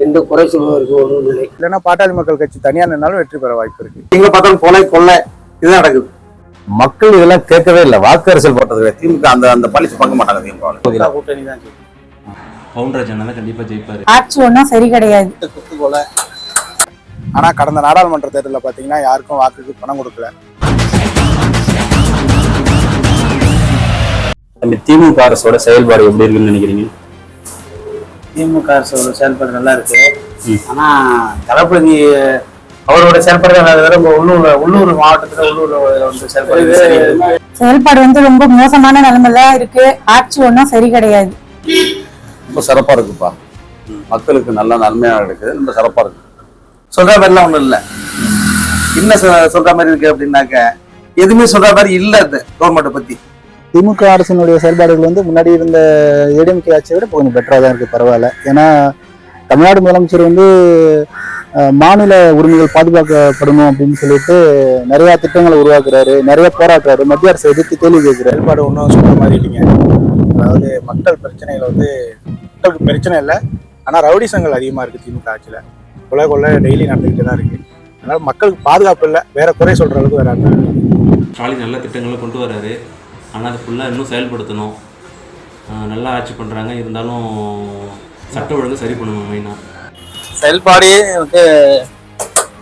எந்த குறை சொல்வதற்கு ஒன்றும் இல்லை. இல்லைன்னா பாட்டாளி மக்கள் கட்சி தனியா நின்னாலும் வெற்றி பெற வாய்ப்பு இருக்கு. எங்க பார்த்தாலும் கொலை கொள்ளை இதுதான் நடக்குது. மக்கள் இதெல்லாம் கேட்கவே இல்லை. வாக்கு அரசியல் போட்டது திமுக அந்த அந்த பழிச்சு பார்க்க மாட்டாங்க. திமுக கூட்டணி தான் பவுண்டராஜன் கண்டிப்பா ஜெயிப்பாரு. ஆட்சி ஒன்றும் சரி கிடையாது. கொலை. ஆனா கடந்த நாடாளுமன்ற தேர்தலில் பாத்தீங்கன்னா யாருக்கும் வாக்குக்கு பணம் கொடுக்கல. திமுக அரசோட செயல்பாடு எப்படி இருக்குன்னு நினைக்கிறீங்க? திமுக அரசோட செயல்பாடு நல்லா இருக்கு. ஆனா தளபதி அவரோட செயல்பாடு உள்ளூர் மாவட்டத்துல உள்ளூர் செயல்பாடு வந்து ரொம்ப மோசமான நிலைமையில இருக்கு. ஆட்சி ஒன்றும் சரி கிடையாது. ரொம்ப சிறப்பா இருக்குப்பா. மக்களுக்கு நல்ல நன்மையா இருக்குது. ரொம்ப சிறப்பா இருக்கு. சொல்ற மாதிரிலாம் ஒண்ணும் இல்ல. என்ன சொல்ற மாதிரி இருக்கு அப்படின்னாக்க எதுவுமே சொல்ற மாதிரி இல்ல. அது கவர்மெண்ட்டை பத்தி திமுக அரசினுடைய செயல்பாடுகள் வந்து முன்னாடி இருந்த ஏடிஎம்கே ஆட்சியை விட கொஞ்சம் பெட்டராக தான் இருக்கு. பரவாயில்ல. ஏன்னா தமிழ்நாடு முதலமைச்சர் வந்து மாநில உரிமைகள் பாதுகாக்கப்படணும் அப்படின்னு சொல்லிட்டு நிறைய திட்டங்களை உருவாக்குறாரு, நிறைய போராடுறாரு, மத்திய அரசு எதிர்த்து கேள்வி கேட்கிறாரு. செயல்பாடு ஒன்றும் சொல்ற மாதிரி இல்லைங்க. அதாவது மக்கள் பிரச்சனைகள் வந்து மக்களுக்கு பிரச்சனை இல்லை, ஆனால் ரவுடிசங்கள் அதிகமாக இருக்குது திமுக ஆட்சியில். கொலை கொள்ளை டெய்லி நடந்துக்கிட்டு தான் இருக்கு. அதனால மக்களுக்கு பாதுகாப்பு இல்லை. வேற குறை சொல்ற அளவுக்கு வேற ஸ்டாலின் நல்ல திட்டங்களை கொண்டு வராரு. ஆனால் அது ஃபுல்லாக இன்னும் செயல்படுத்தணும். நல்லா ஆட்சி பண்ணுறாங்க. இருந்தாலும் சட்ட ஒழுங்கு சரி பண்ணணும். மெயினாக செயல்பாடே எனக்கு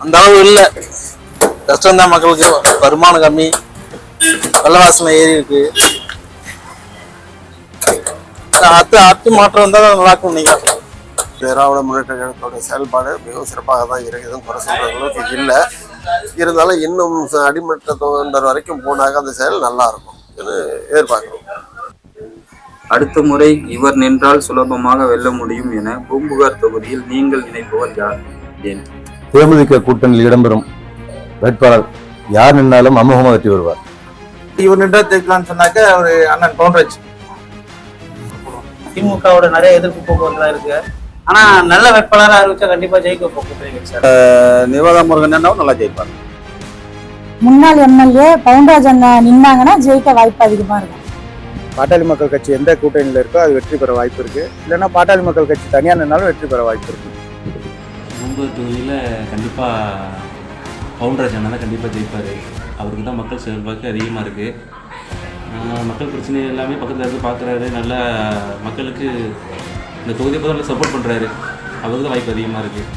அந்த அளவு இல்லை. கஷ்டம்தான் மக்களுக்கு. வருமானம் கம்மி, வெள்ளவாசனை ஏறி இருக்கு. அடுத்து மாற்றம் வந்தால் நல்லா இருக்கும். நீங்கள் திராவிட முன்னேற்ற கழகத்தோட செயல்பாடு மிகவும் சிறப்பாக தான் இருக்கு. எதுவும் குறை சொல்ற அளவுக்கு இல்லை. இருந்தாலும் இன்னும் அடிமட்ட தொண்டர் வரைக்கும் போனாங்க அந்த செயல் நல்லா இருக்கும் எதிர்பார்க்கிறோம். அடுத்த முறை இவர் நின்றால் சுலபமாக வெல்ல முடியும் என பூம்புகார் தொகுதியில் நீங்கள் நினைப்பவர் யார்? ஏன்? தேமுதிக கூட்டணியில் இடம்பெறும் வேட்பாளர் யார் நின்றாலும் அமோகமாக வெற்றி வருவார். இவர் நின்றா ஜெயிக்கலாம்னு சொன்னாக்க ஒரு அண்ணன் பவுண்டராஜ். திமுகவோட நிறைய எதிர்ப்பு போக்குவரத்துலாம் இருக்கு. ஆனா நல்ல வேட்பாளராக அறிவிச்சா கண்டிப்பா ஜெயிக்க போக்குவரத்து. நிவாதா முருகன் நல்லா ஜெயிப்பார். முன்னாள் எம்எல்ஏ பவுண்டராஜ் நின்னாங்கன்னா ஜெயிக்க வாய்ப்பு அதிகமா இருக்கும். பாட்டாளி மக்கள் கட்சி எந்த கூட்டணியில் இருக்கோ அது வெற்றி பெற வாய்ப்பு இருக்கு. இல்லைன்னா பாட்டாளி மக்கள் கட்சி தனியா நின்னாலும் வெற்றி பெற வாய்ப்பு இருக்கு. பூம்புகார் தொகுதியில் கண்டிப்பாக பவுண்டராஜன் தான் கண்டிப்பாக ஜெயிப்பார். அவருக்கு தான் மக்கள் செல்வாக்கு அதிகமாக இருக்குது. மக்கள் பிரச்சனை எல்லாமே பக்கத்தில் இருந்து பார்க்குறாரு. நல்லா மக்களுக்கு இந்த தொகுதியை பார்த்து நல்லா சப்போர்ட் பண்ணுறாரு. அவருக்கு தான் வாய்ப்பு அதிகமாக இருக்குது.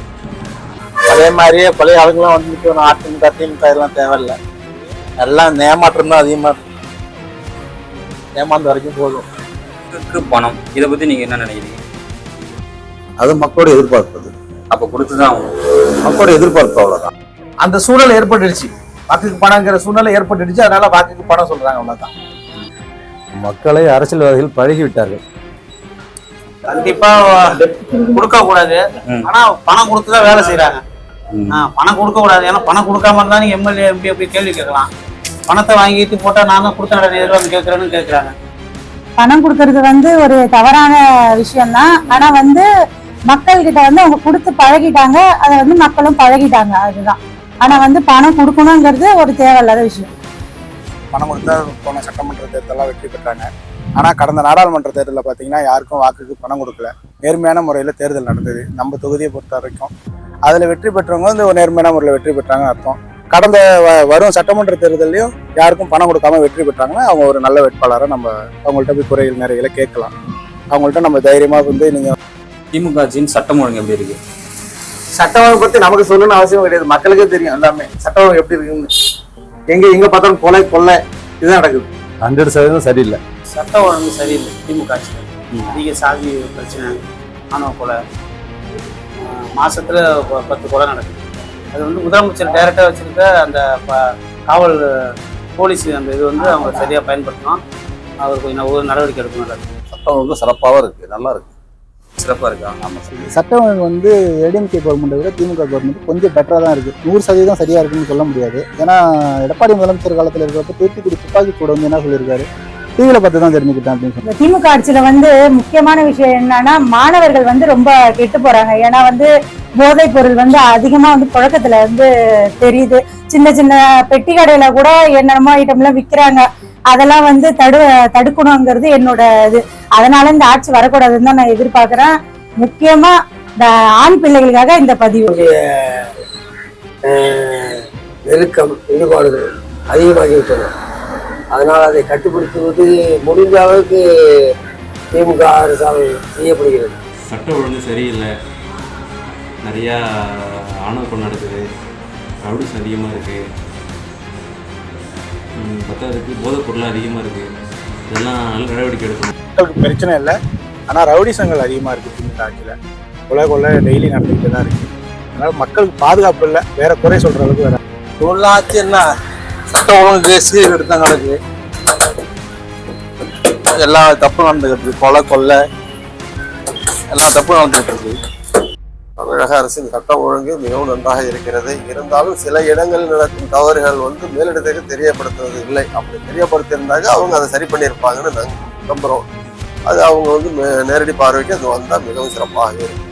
அதே மாதிரியே பழைய ஆளுங்கெல்லாம் வந்து நிற்கணும். அதிமுக திமுக இதெல்லாம் தேவையில்லை. எல்லாம் ஏமாற்றம் தான் அதிகமாக இருக்கு. ஏமாந்த வரைக்கும் போதும். பணம் இதை பற்றி நீங்கள் என்ன நினைக்கிறீங்க? அது மக்களோட எதிர்பார்ப்பது. அப்போ கொடுத்துதான் மக்களோட எதிர்பார்ப்பு அவ்வளோதான். அந்த சூழல் ஏற்பட்டுடுச்சு. வாக்குக்கு பணங்கிற சூழ்நிலை ஏற்பட்டுடுச்சு. அதனால வாக்குக்கு பணம் சொல்றாங்க. அவ்வளவுதான். மக்களை அரசியல்வாதிகள் பழகிவிட்டார்கள். கண்டிப்பா கொடுக்க கூடாது. ஆனா பணம் கொடுத்துதான் வேலை செய்யறாங்க. பணம் கொடுக்க கூடாது. ஏன்னா பணம் கொடுக்காம இருந்தா நீங்க எம்எல்ஏ எம்பி அப்படி கேள்வி கேட்கலாம். பணத்தை வாங்கிட்டு போட்டா நான் தான் கொடுத்த எதிர்வாங்க கேட்கறேன்னு கேட்கறாங்க. பணம் கொடுக்கறது வந்து ஒரு தவறான விஷயம் தான். ஆனா வந்து மக்கள் கிட்ட வந்து அவங்க கொடுத்து பழகிட்டாங்க. அதை வந்து மக்களும் பழகிட்டாங்க. அதுதான். ஆனா வந்து பணம் கொடுக்கணுங்கிறது ஒரு தேவையில்லாத விஷயம். பணம் கொடுத்தா போன சட்டமன்ற தேர்தலாம் வெற்றி பெற்றாங்க. ஆனா கடந்த நாடாளுமன்ற தேர்தலில் பாத்தீங்கன்னா யாருக்கும் வாக்குக்கு பணம் கொடுக்கல. நேர்மையான முறையில் தேர்தல் நடந்தது நம்ம தொகுதியை பொறுத்த வரைக்கும். அதுல வெற்றி பெற்றவங்க வந்து ஒரு நேர்மையான முறையில் வெற்றி பெற்றாங்கன்னு அர்த்தம். கடந்த வரும் சட்டமன்ற தேர்தலையும் யாருக்கும் பணம் கொடுக்காம வெற்றி பெற்றாங்கன்னா அவங்க ஒரு நல்ல வேட்பாளரை நம்ம அவங்கள்ட்ட போய் குறைகள் நிறைகளை கேட்கலாம். அவங்கள்ட்ட நம்ம தைரியமா வந்து நீங்க திமுக ஆட்சியின் சட்டம் ஒழுங்கு எப்படி இருக்கு? சட்டம் ஒழுங்கு பத்தி நமக்கு சொல்லணும்னு அவசியம் கிடையாது. மக்களுக்கே தெரியும் எல்லாமே சட்டம் ஒழுங்கு எப்படி இருக்குன்னு. எங்க பார்த்தாலும் கொலை கொள்ளை இதுதான் நடக்குது. 100% சரியில்லை. சட்டம் ஒழுங்கு சரியில்லை. திமுக ஆட்சியில் அதிக சாதி பிரச்சனை, ஆணவ கொலை, மாசத்துல 10 கொலை நடக்குது. அது வந்து முதலமைச்சர் டைரக்டா வச்சிருக்க அந்த காவல் போலீஸ் அந்த இது வந்து அவங்க சரியா பயன்படுத்தணும். அவர் கொஞ்சம் ஒரு நடவடிக்கை எடுக்கணும். சட்டம் ஒழுங்கு சிறப்பாக இருக்கு. நல்லா இருக்கு. சிறப்பாக இருக்கா? சட்டம் ஒழுங்கு வந்து ஏடிஎம்கே கவர்மெண்ட்டை விட திமுக கவர்மெண்ட் கொஞ்சம் பெட்டராக தான் இருக்குது. 100% சரியாக இருக்குன்னு சொல்ல முடியாது. ஏன்னா எடப்பாடி முதலமைச்சர் காலத்தில் இருக்கிறப்ப தூத்துக்குடி துப்பாக்கி கூட வந்து என்ன சொல்லியிருக்காரு, டிவியில் பார்த்து தான் தெரிஞ்சுக்கிட்டேன் அப்படின்னு சொல்லி. திமுக ஆட்சியில் வந்து முக்கியமான விஷயம் என்னன்னா மாணவர்கள் வந்து ரொம்ப கெட்டு போறாங்க. ஏன்னா வந்து போதைப் பொருள் வந்து அதிகமாக வந்து புழக்கத்தில் வந்து தெரியுது. சின்ன சின்ன பெட்டி கடையில கூட என்னென்னமோ ஐட்டம்லாம் விற்கிறாங்க. அதெல்லாம் வந்து தடுக்கணுங்கிறது என்னோட இது. அதனால இந்த ஆட்சி வரக்கூடாதுன்னு தான் நான் எதிர்பார்க்கிறேன். முக்கியமா இந்த ஆண் பிள்ளைகளுக்காக இந்த பதிவு. நெருக்கம் ஈடுபாடுகள் அதிகமாகிவிட்டன. அதனால் அதை கட்டுப்படுத்துவது முடிந்த அளவுக்கு திமுக அரசால் செய்யப்படுகிறது. சட்ட ஒழுங்கு சரியில்லை, நிறையா ஆணவ கொலை நடக்குது, ரவுடிஸ் அதிகமாக இருக்குது, பத்தாவதுக்கு போதைப் பொருள் அதிகமாக இருக்குது. இதெல்லாம் நல்ல நடவடிக்கை எடுக்கணும். மக்களுக்கு பிரச்சனை இல்லை, ஆனால் ரவுடிசங்கள் அதிகமாக இருக்குது. திமுக ஆட்சியில் கொலை டெய்லி நடந்துக்கிட்டு தான் இருக்குது. அதனால் மக்களுக்கு பாதுகாப்பு இல்லை, வேற குறை சொல்கிற அளவுக்கு வேற ஆட்சி என்ன சட்ட ஒழுங்கு சீர்கெடுத்து தான் நடக்குது. எல்லா தப்பு நடந்துகிட்டு இருக்கு, கொலை எல்லா தப்பு நடந்துகிட்டு இருக்கு. தமிழக அரசின் சட்ட ஒழுங்கு மிகவும் நன்றாக இருக்கிறது. இருந்தாலும் சில இடங்களில் நடக்கும் தவறுகள் மேலிடத்துக்கு தெரியப்படுத்துவது இல்லை. அப்படி தெரியப்படுத்தியிருந்தாங்க அவங்க அதை சரி பண்ணியிருப்பாங்கன்னு நாங்கள் நம்புகிறோம். அது அவங்க நேரடி பார்வைக்கு அது வந்தால் மிகவும் சிறப்பாக இருக்கும்.